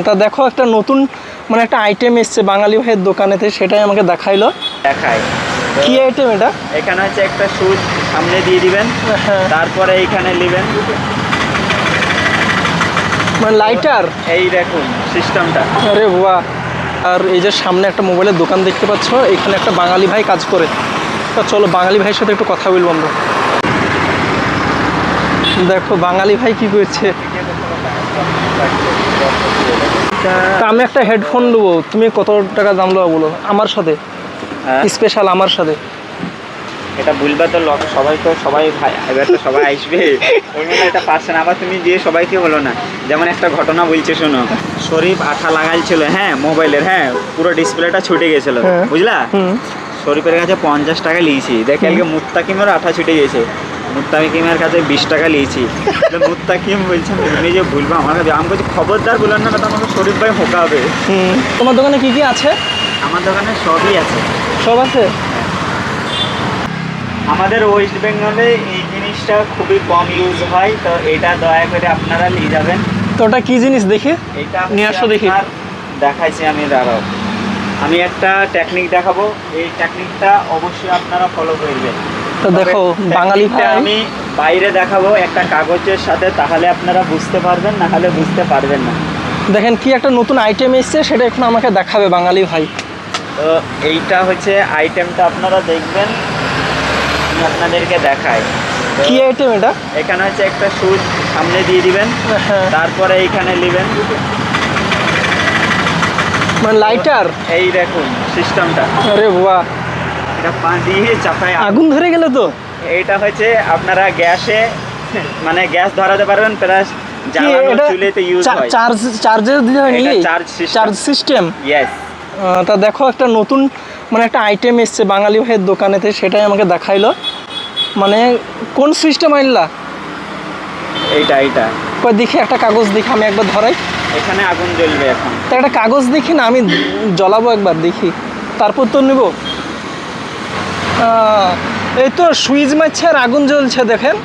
তা দেখো একটা নতুন মানে একটা আইটেম এসছে বাঙালি ভাইয়ের দোকানেতে, সেটাই আমাকে দেখাইলো। দেখাই কি আইটেম এটা? এখানে হচ্ছে একটা সুচ সামনে দিয়ে দিবেন, হ্যাঁ, তারপরে এইখানে নেবেন, মানে লাইটার। এই দেখুন সিস্টেমটা। আরে বাহ! আর এই যে সামনে একটা মোবাইলের দোকান দেখতে পাচ্ছ, এখানে একটা বাঙালি ভাই কাজ করে। তা চলো বাঙালি ভাইয়ের সাথে একটু কথা বলবো আমরা। দেখো বাঙালি ভাই কি করছে। তা আমি একটা হেডফোন নেবো, তুমি কত টাকা দাম দেবো বলো আমার সাথে, স্পেশাল আমার সাথে। এটা বলবা তো সবাই ভাই, এবার তো সবাই আসবে, ওই জন্য এটা পারছে না। আবার তুমি দিয়ে সবাইকে হলো না। যেমন একটা ঘটনা বলছে শোনো, শরীফ আঠা লাগাইছিল, হ্যাঁ মোবাইলের, হ্যাঁ পুরো ডিসপ্লেটা ছুটে গেছিল, বুঝলা। শরীফের কাছে 50 টাকা লিয়েছি, দেখে আজকে মুত্তাকিমের আঠা ছুটে গেছে, মুত্তাকিমের কাছে 20 টাকা লিয়েছি। মুত্তাকিম বলছে তুমি যে ভুলবা আমার কাছে, আমি বলছি খবরদার বললেন না, তো আমাকে শরীফ ভাই হোকা হবে। তোমার দোকানে কি কি আছে? আমার দোকানে সবই আছে। সব আছে? আমাদের ওয়েস্ট বেঙ্গলে এই জিনিসটা খুবই কম ইউজ হয়, তো এটা দয়া করে আপনারা নিয়ে যাবেন। তো ওটা কি জিনিস দেখি? এটা নিয়ে আসো দেখি। দেখাইছি আমি, দাঁড়াও আমি একটা টেকনিক দেখাবো, এই টেকনিকটা অবশ্যই আপনারা ফলো করবেন। তো দেখো বাঙালি ভাই, আমি বাইরে দেখাবো একটা কাগজের সাথে, তাহলে আপনারা বুঝতে পারবেন, না হলে বুঝতে পারবেন না। দেখেন কি একটা নতুন আইটেম এসছে, সেটা এখন আমাকে দেখাবে বাঙালি ভাই। তো এইটা হচ্ছে আইটেমটা, আপনারা দেখবেন, আমি আপনাদেরকে দেখাই। কি আইটেম এটা? এখানে হচ্ছে একটা সুচ সামনে দিয়ে দিবেন, হ্যাঁ, তারপরে এইখানে নেবেন, মানে লাইটার। এই দেখুন সিস্টেমটা। আরে বাহ! এটা পা দিয়ে চাপায় আগুন ধরে গেল তো। এইটা হচ্ছে আপনারা গ্যাসে মানে গ্যাস ধরাতে পারবেন, প্লাস কি জ্বালানো এটা? চুলাতে ইউজ হয়। চার্জের দিতে হয় নাকি? Charge system. ইয়েস। তা দেখো একটা নতুন মানে একটা আইটেম এসছে বাঙালি ভাইয়ের দোকানেতে, সেটাই আমাকে দেখাইলো। মানে কোন সিস্টেম আনলা? এইটা কই দেখি একটা কাগজ দেখি, আমি একবার ধরাই। এখানে আগুন জ্বলবে এখন। তা একটা কাগজ দেখি না, আমি জ্বলাবো একবার দেখি, তারপর তো নেব। এই তো সুইচ মারছে আর আগুন জ্বলছে, দেখেন।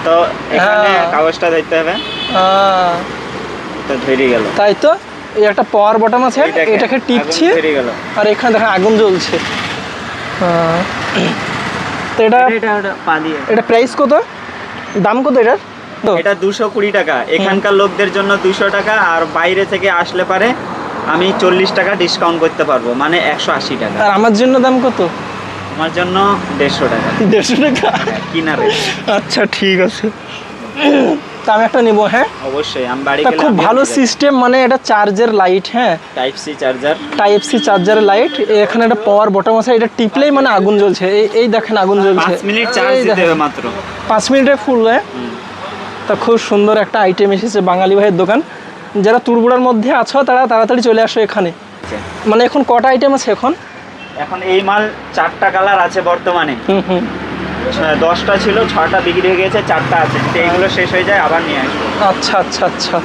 তো এখানে কাগজটা ধরতে হবে, তো ধরে গেল। তাই তো এই একটা পাওয়ার বটন আছে, এটাকে টিপছি আর এখানে দেখেন আগুন জ্বলছে। তো এটা প্রাইস কত, দাম কত এটার? এটা 220 টাকা, এখানকার লোকদের জন্য 200 টাকা, আর বাইরে থেকে আসলে পারে আমি 40 টাকা ডিসকাউন্ট করতে পারবো, মানে 180 টাকা। আর আমার জন্য দাম কত? আমার জন্য 150 টাকা। 150 টাকা কিনা রেট। আচ্ছা ঠিক আছে, তা আমি একটা নেবো। হ্যাঁ অবশ্যই, আমি বাড়ি তা গেলে খুব ভালো সিস্টেম, মানে এটা চার্জের লাইট, হ্যাঁ type C charger, type C চার্জারের লাইট। এখানে একটা পাওয়ার বটন আছে, এটা টিপলেই মানে আগুন জ্বলছে। এই দেখেন আগুন জ্বলছে। 5 মিনিট চার্জ দিতে হবে মাত্র, 5 মিনিটে ফুল। হ্যাঁ, তা খুব সুন্দর একটা আইটেম এসেছে বাঙালি ভাইয়ের দোকান। যারা তুরবুড়ার মধ্যে আছো তারা তাড়াতাড়ি চলে আসো এখানে। মানে এখন কটা আইটেম আছে এখন? এখন এই মাল 4টা কালার আছে বর্তমানে। 10টা ছিল, 6টা বিক্রি হয়ে গেছে, 4টা আছে। এইগুলো শেষ হয়ে যায় আবার নিয়ে আসবো। আচ্ছা আচ্ছা আচ্ছা।